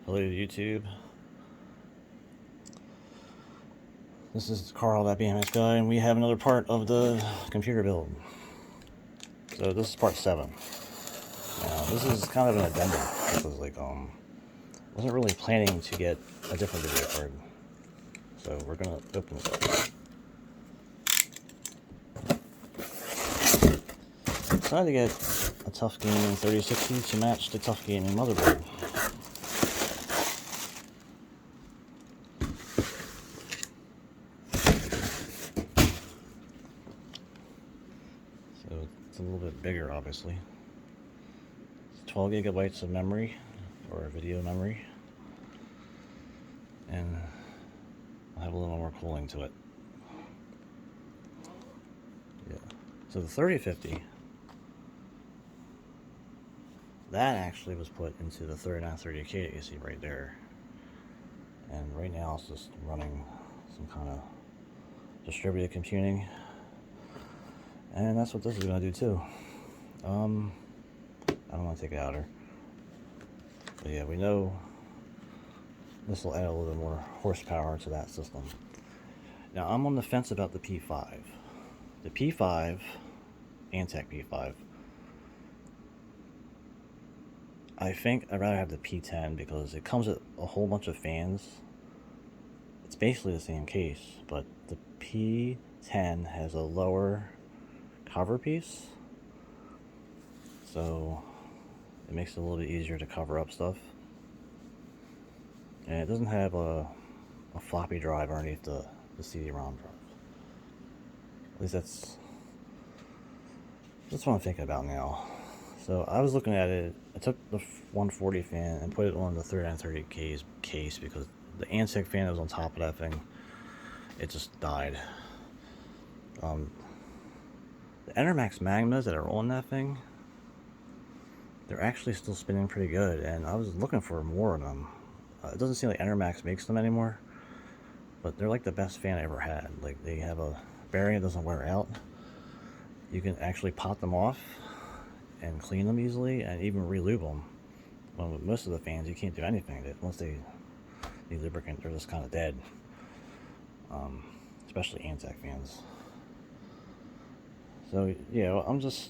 Hello YouTube. This is Carl, that BMX guy, and we have another part of the computer build. So this is part 7. Now this is kind of an addendum because wasn't really planning to get a different video card. So we're gonna open it up. Decided to get a TUF Gaming 3060 to match the TUF Gaming motherboard. So it's a little bit bigger, obviously. It's 12 gigabytes of memory, or video memory, and I'll have a little more cooling to it. Yeah. So the 3050, that actually was put into the 3930K that you see right there. And right now it's just running some kind of distributed computing. And that's what this is going to do too. I don't want to take it out here. But yeah, we know this will add a little bit more horsepower to that system. Now I'm on the fence about the P5. The P5, Antec P5, I think I'd rather have the P10 because it comes with a whole bunch of fans. It's basically the same case, but the P10 has a lower cover piece, so it makes it a little bit easier to cover up stuff. And it doesn't have a floppy drive underneath the CD-ROM drive. At least that's what I'm thinking about now. So I was looking at it. I took the 140 fan and put it on the 3930K's case because the Antec fan that was on top of that thing, it just died. The Enermax Magmas that are on that thing, they're actually still spinning pretty good, and I was looking for more of them. It doesn't seem like Enermax makes them anymore, but they're like the best fan I ever had. Like, they have a bearing that doesn't wear out. You can actually pop them off and clean them easily, and even re-lube them. When with most of the fans, you can't do anything. Once they need lubricant, they're just kind of dead. Especially Antec fans. So yeah,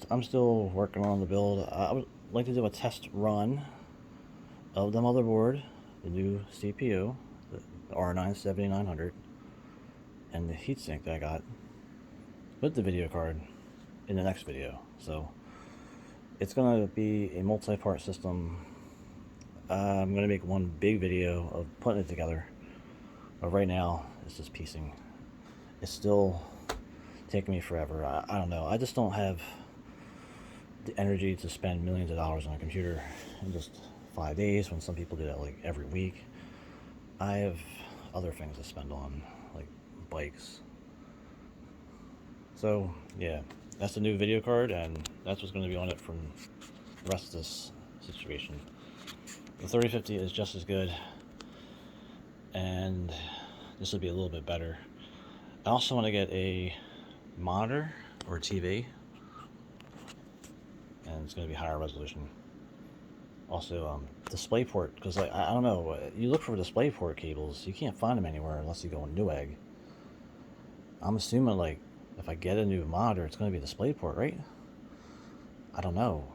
I'm still working on the build. I would like to do a test run of the motherboard, the new CPU, the R9-7900, and the heatsink that I got with the video card in the next video. So it's going to be a multi-part system. I'm going to make one big video of putting it together, but right now it's just piecing. It's still taking me forever. I don't know. I just don't have the energy to spend millions of dollars on a computer in just 5 days when some people do that like every week. I have other things to spend on, like bikes. So yeah, that's the new video card, and that's what's going to be on it from the rest of this situation. The 3050 is just as good, and this will be a little bit better. I also want to get a monitor or TV, and it's going to be higher resolution. Also, DisplayPort, because I don't know, you look for DisplayPort cables, you can't find them anywhere unless you go on Newegg. I'm assuming, like, if I get a new monitor, it's going to be DisplayPort, right? I don't know.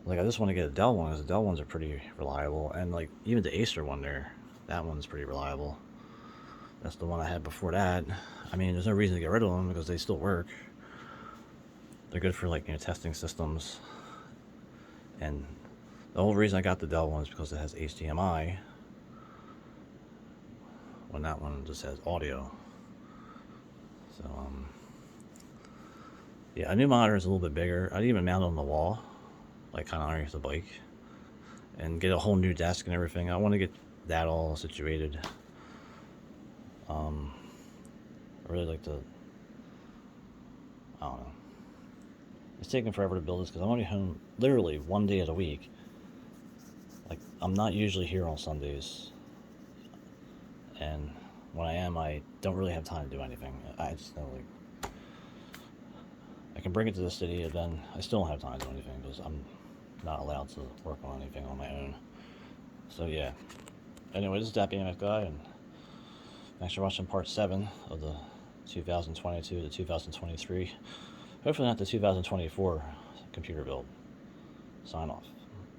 Like, I just want to get a Dell one, because the Dell ones are pretty reliable, and like even the Acer one there, that one's pretty reliable. That's the one I had before that. I mean, there's no reason to get rid of them because they still work. They're good for, like, testing systems. And the whole reason I got the Dell one is because it has HDMI, when that one just has audio. So yeah, a new monitor is a little bit bigger. I'd even mount it on the wall, like kind of underneath the bike, and get a whole new desk and everything. I want to get that all situated. I really like to, I don't know. It's taking forever to build this because I'm only home literally 1 day of the week. Like, I'm not usually here on Sundays, and when I am, I don't really have time to do anything. I just know, like, I can bring it to the city, and then I still don't have time to do anything because I'm not allowed to work on anything on my own. So So yeah. Anyway, this is that BMX guy, and thanks for watching part 7 of the 2022 to 2023. Hopefully not the 2024 computer build. Sign off.